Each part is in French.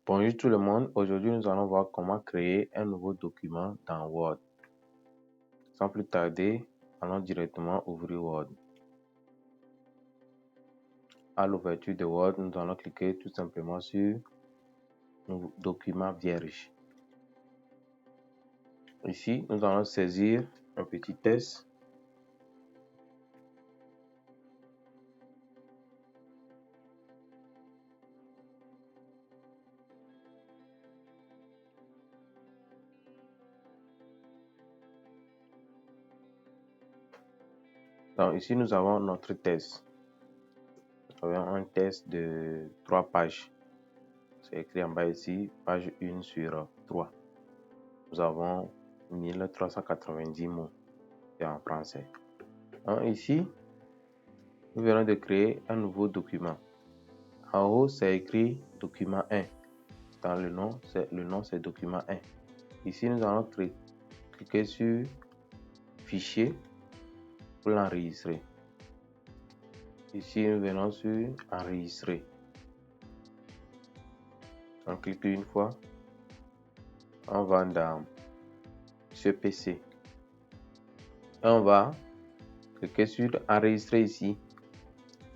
Bonjour tout le monde, aujourd'hui nous allons voir comment créer un nouveau document dans Word. Sans plus tarder, allons directement ouvrir Word. À l'ouverture de Word, nous allons cliquer tout simplement sur document vierge. Ici, nous allons saisir un petit test. Donc ici, nous avons notre test. Nous avons un test de 3 pages. C'est écrit en bas ici, page 1 sur 3. Nous avons 1390 mots. C'est en français. Donc ici, nous venons de créer un nouveau document. En haut, c'est écrit document 1. Dans le nom, c'est document 1. Ici, nous allons cliquer sur fichier pour l'enregistrer. Ici, nous venons sur enregistrer. On clique une fois. On va dans ce PC. Et on va cliquer sur enregistrer ici.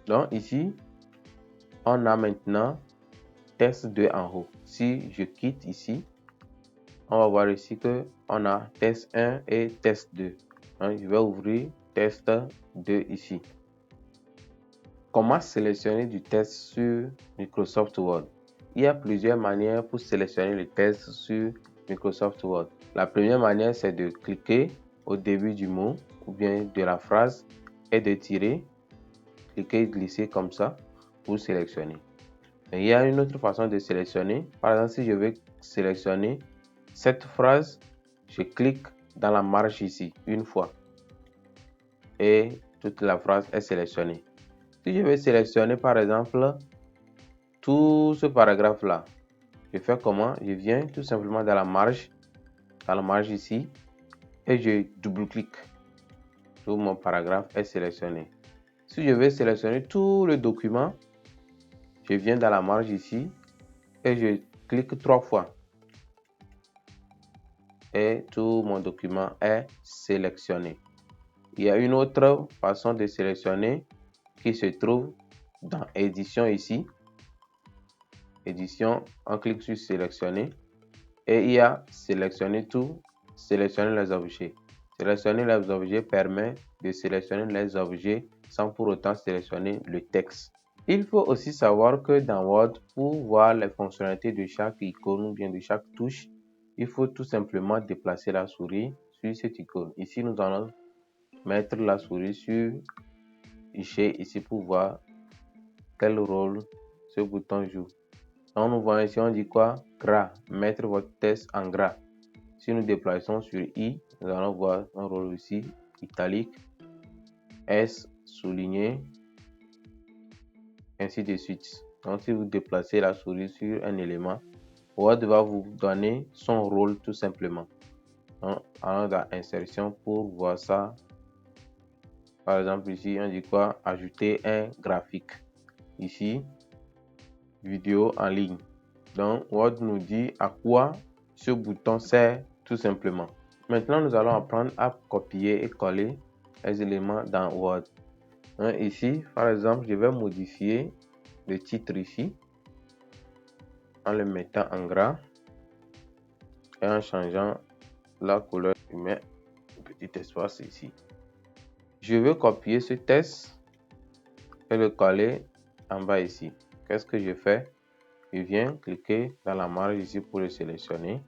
Donc ici, on a maintenant test 2 en haut. Si je quitte ici, on va voir ici que on a test 1 et test 2. Je vais ouvrir test 2 ici. Comment sélectionner du test sur Microsoft Word? Il y a plusieurs manières pour sélectionner le test sur Microsoft Word. La première manière, c'est de cliquer au début du mot ou bien de la phrase et de tirer, cliquer et glisser comme ça pour sélectionner. Mais il y a une autre façon de sélectionner. Par exemple, si je veux sélectionner cette phrase, je clique dans la marge ici une fois et toute la phrase est sélectionnée. Si je veux sélectionner par exemple tout ce paragraphe là, je fais comment? Je viens tout simplement dans la marge ici et je double-clique. Tout mon paragraphe est sélectionné. Si je veux sélectionner tout le document, je viens dans la marge ici et je clique 3 fois. Et tout mon document est sélectionné. Il y a une autre façon de sélectionner qui se trouve dans édition ici. Édition, on clique sur sélectionner et il y a sélectionner tout, sélectionner les objets. Sélectionner les objets permet de sélectionner les objets sans pour autant sélectionner le texte. Il faut aussi savoir que dans Word, pour voir les fonctionnalités de chaque icône ou bien de chaque touche, il faut tout simplement déplacer la souris sur cette icône. Ici, nous allons mettre la souris sur G ici pour voir quel rôle ce bouton joue. Donc, nous voyons ici, on dit quoi? Gras, mettre votre texte en gras. Si nous déplaçons sur I, nous allons voir un rôle ici, italique, S, souligné, ainsi de suite. Donc, si vous déplacez la souris sur un élément, Word va vous donner son rôle tout simplement. Donc, allons dans insertion pour voir ça. Par exemple, ici, on dit quoi? Ajouter un graphique. Ici, vidéo en ligne. Donc, Word nous dit à quoi ce bouton sert tout simplement. Maintenant, nous allons apprendre à copier et coller les éléments dans Word. Ici, par exemple, je vais modifier le titre ici en le mettant en gras et en changeant la couleur. Je mets un petit espace ici. Je veux copier ce texte et le coller en bas ici. Qu'est-ce que je fais? Je viens cliquer dans la marge ici pour le sélectionner.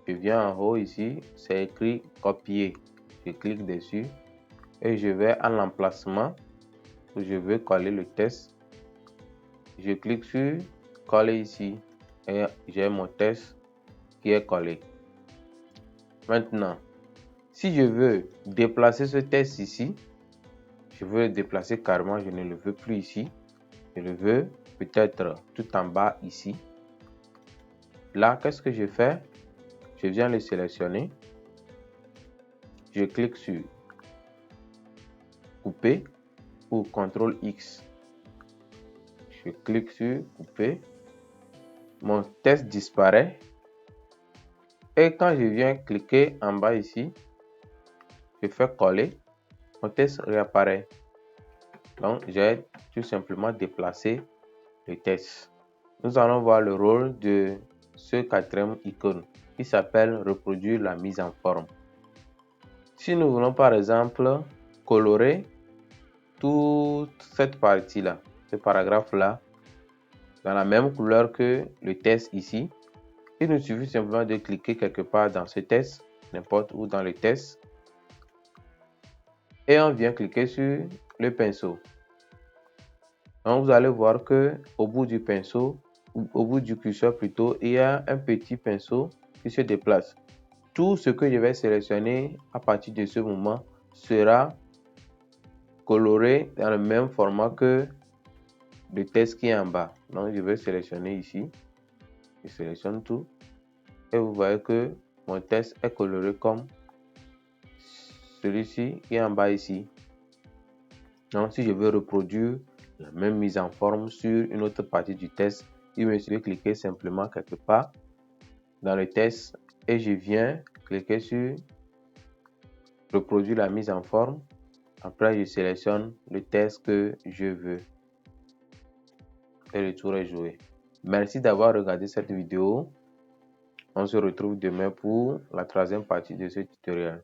Je viens en haut ici, c'est écrit copier. Je clique dessus et je vais à l'emplacement où je veux coller le texte. Je clique sur coller ici et j'ai mon texte qui est collé. Maintenant, si je veux déplacer ce texte ici, je veux le déplacer carrément, je ne le veux plus ici. Je le veux peut-être tout en bas ici. Là, qu'est-ce que je fais? Je viens le sélectionner. Je clique sur couper ou CTRL X. Je clique sur couper mon test disparaît. Et quand je viens cliquer en bas ici, je fais coller, mon test réapparaît. Donc, j'ai tout simplement déplacé le test. Nous allons voir le rôle de ce quatrième icône qui s'appelle reproduire la mise en forme. Si nous voulons par exemple colorer toute cette partie-là, ce paragraphe-là, dans la même couleur que le test ici, il nous suffit simplement de cliquer quelque part dans ce test, n'importe où dans le test, et on vient cliquer sur le pinceau. Donc vous allez voir que au bout du pinceau, au bout du curseur plutôt, il y a un petit pinceau qui se déplace. Tout ce que je vais sélectionner à partir de ce moment sera coloré dans le même format que le test qui est en bas. Donc je vais sélectionner ici, je sélectionne tout et vous voyez que mon test est coloré comme celui-ci qui est en bas ici. Donc si je veux reproduire la même mise en forme sur une autre partie du test, il me suffit de cliquer simplement quelque part dans le test et je viens cliquer sur reproduire la mise en forme. Après je sélectionne le test que je veux et le tour est joué. Merci d'avoir regardé cette vidéo. On se retrouve demain pour la troisième partie de ce tutoriel.